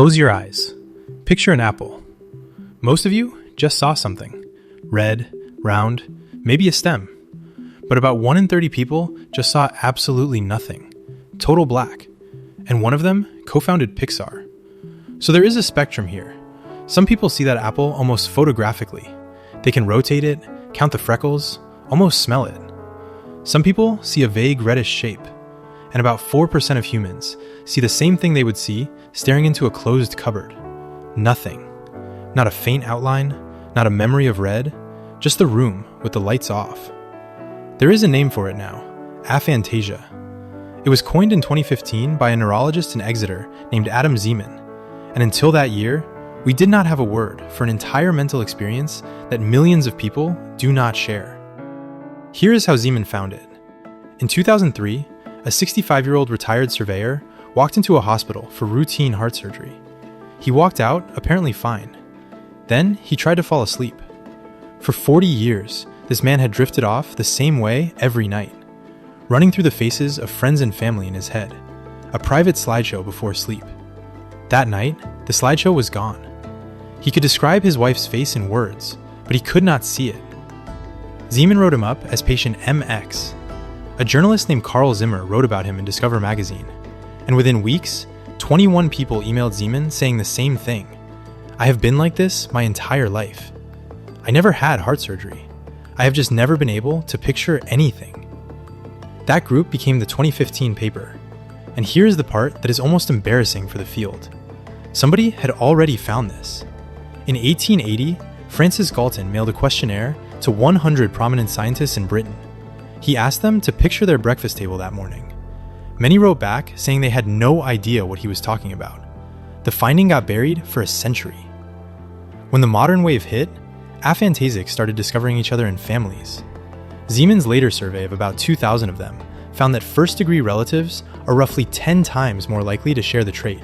Close your eyes. Picture an apple. Most of you just saw something. Red, round, maybe a stem. But about 1 in 30 people just saw absolutely nothing. Total black. And one of them co-founded Pixar. So there is a spectrum here. Some people see that apple almost photographically. They can rotate it, count the freckles, almost smell it. Some people see a vague reddish shape. And about 4% of humans see the same thing they would see staring into a closed cupboard. Nothing. Not a faint outline, not a memory of red, just the room with the lights off. There is a name for it now, Aphantasia. It was coined in 2015 by a neurologist in Exeter named Adam Zeman, and until that year, we did not have a word for an entire mental experience that millions of people do not share. Here is how Zeman found it. In 2003, a 65-year-old retired surveyor walked into a hospital for routine heart surgery. He walked out apparently fine. Then he tried to fall asleep. For 40 years, this man had drifted off the same way every night, running through the faces of friends and family in his head, a private slideshow before sleep. That night, the slideshow was gone. He could describe his wife's face in words, but he could not see it. Zeman wrote him up as patient MX. A journalist named Carl Zimmer wrote about him in Discover magazine, and within weeks, 21 people emailed Zeman saying the same thing. I have been like this my entire life. I never had heart surgery. I have just never been able to picture anything. That group became the 2015 paper. And here's the part that is almost embarrassing for the field. Somebody had already found this. In 1880, Francis Galton mailed a questionnaire to 100 prominent scientists in Britain. He asked them to picture their breakfast table that morning. Many wrote back saying they had no idea what he was talking about. The finding got buried for a century. When the modern wave hit, aphantasics started discovering each other in families. Zeman's later survey of about 2,000 of them found that first-degree relatives are roughly 10 times more likely to share the trait.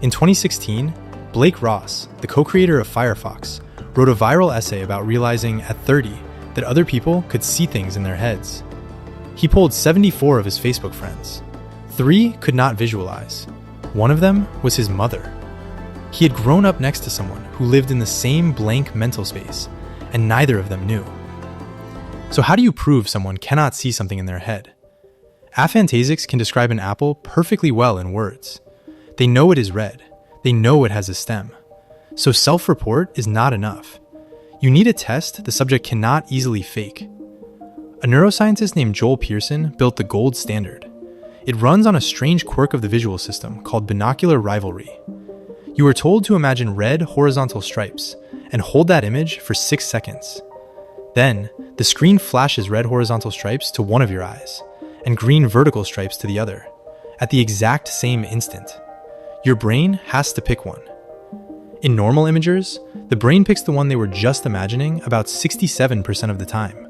In 2016, Blake Ross, the co-creator of Firefox, wrote a viral essay about realizing at 30 that other people could see things in their heads. He polled 74 of his Facebook friends. 3 could not visualize. One of them was his mother. He had grown up next to someone who lived in the same blank mental space, and neither of them knew. So how do you prove someone cannot see something in their head? Aphantasics can describe an apple perfectly well in words. They know it is red. They know it has a stem. So self-report is not enough. You need a test the subject cannot easily fake. A neuroscientist named Joel Pearson built the gold standard. It runs on a strange quirk of the visual system called binocular rivalry. You are told to imagine red horizontal stripes and hold that image for 6 seconds. Then, the screen flashes red horizontal stripes to one of your eyes and green vertical stripes to the other at the exact same instant. Your brain has to pick one. In normal imagers, the brain picks the one they were just imagining about 67% of the time.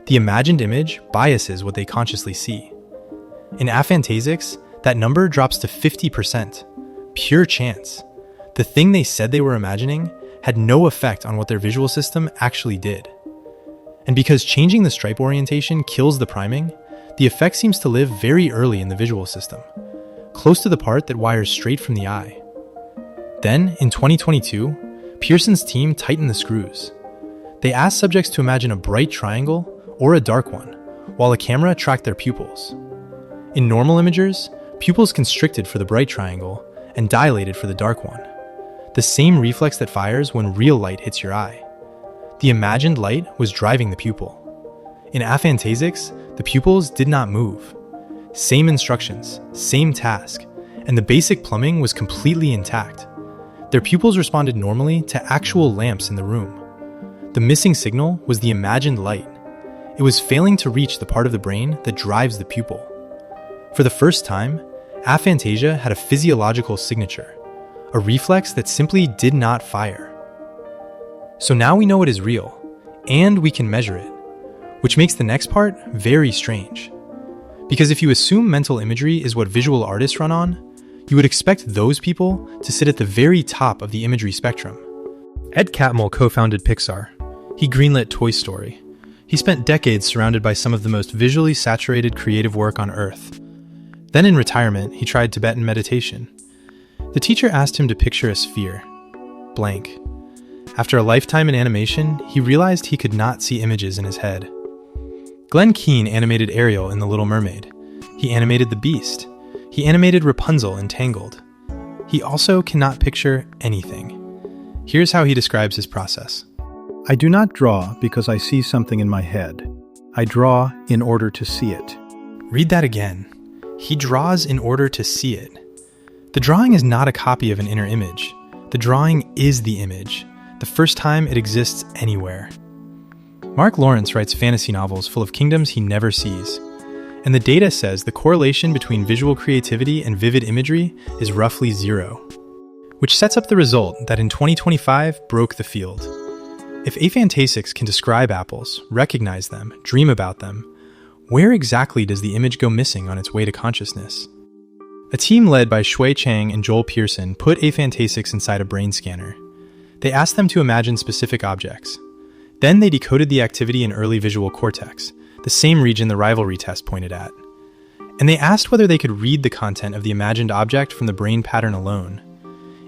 The imagined image biases what they consciously see. In aphantasics, that number drops to 50%. Pure chance. The thing they said they were imagining had no effect on what their visual system actually did. And because changing the stripe orientation kills the priming, the effect seems to live very early in the visual system, close to the part that wires straight from the eye. Then, in 2022, Pearson's team tightened the screws. They asked subjects to imagine a bright triangle or a dark one, while a camera tracked their pupils. In normal imagers, pupils constricted for the bright triangle and dilated for the dark one, the same reflex that fires when real light hits your eye. The imagined light was driving the pupil. In aphantasics, the pupils did not move. Same instructions, same task, and the basic plumbing was completely intact. Their pupils responded normally to actual lamps in the room. The missing signal was the imagined light. It was failing to reach the part of the brain that drives the pupil. For the first time, aphantasia had a physiological signature, a reflex that simply did not fire. So now we know it is real, and we can measure it, which makes the next part very strange. Because if you assume mental imagery is what visual artists run on, you would expect those people to sit at the very top of the imagery spectrum. Ed Catmull co-founded Pixar. He greenlit Toy Story. He spent decades surrounded by some of the most visually saturated creative work on Earth. Then in retirement, he tried Tibetan meditation. The teacher asked him to picture a sphere. Blank. After a lifetime in animation, he realized he could not see images in his head. Glenn Keane animated Ariel in The Little Mermaid. He animated the Beast. He animated Rapunzel in Tangled. He also cannot picture anything. Here's how he describes his process. I do not draw because I see something in my head. I draw in order to see it. Read that again. He draws in order to see it. The drawing is not a copy of an inner image. The drawing is the image, the first time it exists anywhere. Mark Lawrence writes fantasy novels full of kingdoms he never sees. And the data says the correlation between visual creativity and vivid imagery is roughly 0. Which sets up the result that in 2025 broke the field. If aphantasics can describe apples, recognize them, dream about them, where exactly does the image go missing on its way to consciousness? A team led by Shui Chang and Joel Pearson put aphantasics inside a brain scanner. They asked them to imagine specific objects. Then they decoded the activity in early visual cortex, the same region the rivalry test pointed at. And they asked whether they could read the content of the imagined object from the brain pattern alone.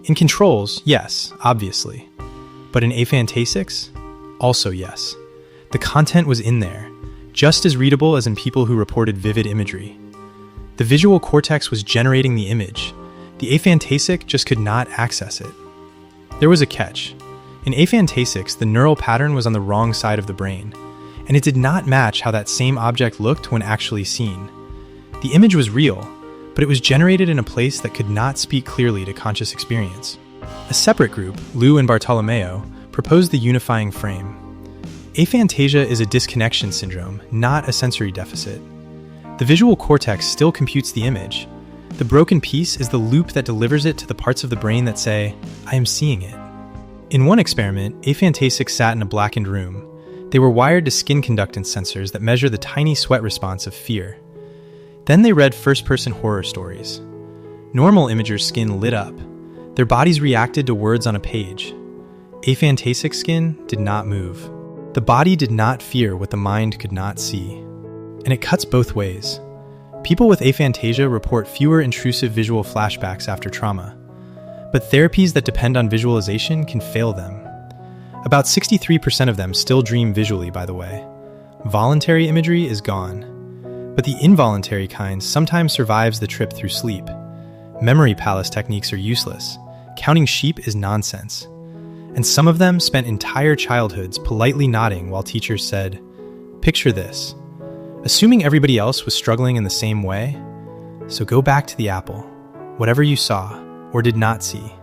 In controls, yes, obviously. But in aphantasics, also yes. The content was in there, just as readable as in people who reported vivid imagery. The visual cortex was generating the image. The aphantasic just could not access it. There was a catch. In aphantasics, the neural pattern was on the wrong side of the brain, and it did not match how that same object looked when actually seen. The image was real, but it was generated in a place that could not speak clearly to conscious experience. A separate group, Liu and Bartolomeo, proposed the unifying frame. Aphantasia is a disconnection syndrome, not a sensory deficit. The visual cortex still computes the image. The broken piece is the loop that delivers it to the parts of the brain that say, I am seeing it. In one experiment, aphantasics sat in a blackened room. They were wired to skin conductance sensors that measure the tiny sweat response of fear. Then they read first-person horror stories. Normal imagers' skin lit up. Their bodies reacted to words on a page. Aphantasic skin did not move. The body did not fear what the mind could not see. And it cuts both ways. People with aphantasia report fewer intrusive visual flashbacks after trauma. But therapies that depend on visualization can fail them. About 63% of them still dream visually, by the way. Voluntary imagery is gone. But the involuntary kind sometimes survives the trip through sleep. Memory palace techniques are useless. Counting sheep is nonsense. And some of them spent entire childhoods politely nodding while teachers said, "Picture this," assuming everybody else was struggling in the same way. So go back to the apple, whatever you saw or did not see.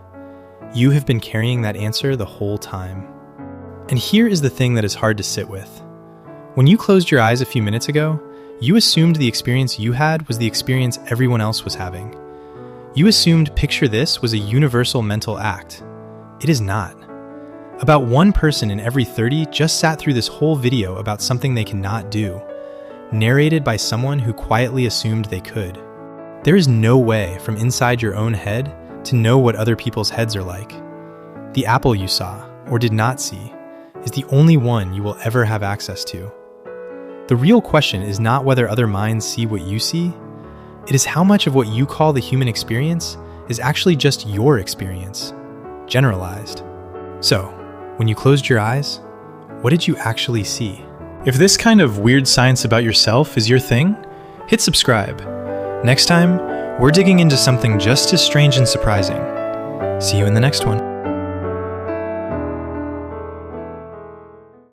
You have been carrying that answer the whole time. And here is the thing that is hard to sit with. When you closed your eyes a few minutes ago, you assumed the experience you had was the experience everyone else was having. You assumed picture this was a universal mental act. It is not. About one person in every 30 just sat through this whole video about something they cannot do, narrated by someone who quietly assumed they could. There is no way from inside your own head to know what other people's heads are like. The apple you saw, or did not see, is the only one you will ever have access to. The real question is not whether other minds see what you see. It is how much of what you call the human experience is actually just your experience, generalized. So, when you closed your eyes, what did you actually see? If this kind of weird science about yourself is your thing, hit subscribe. Next time, we're digging into something just as strange and surprising. See you in the next one.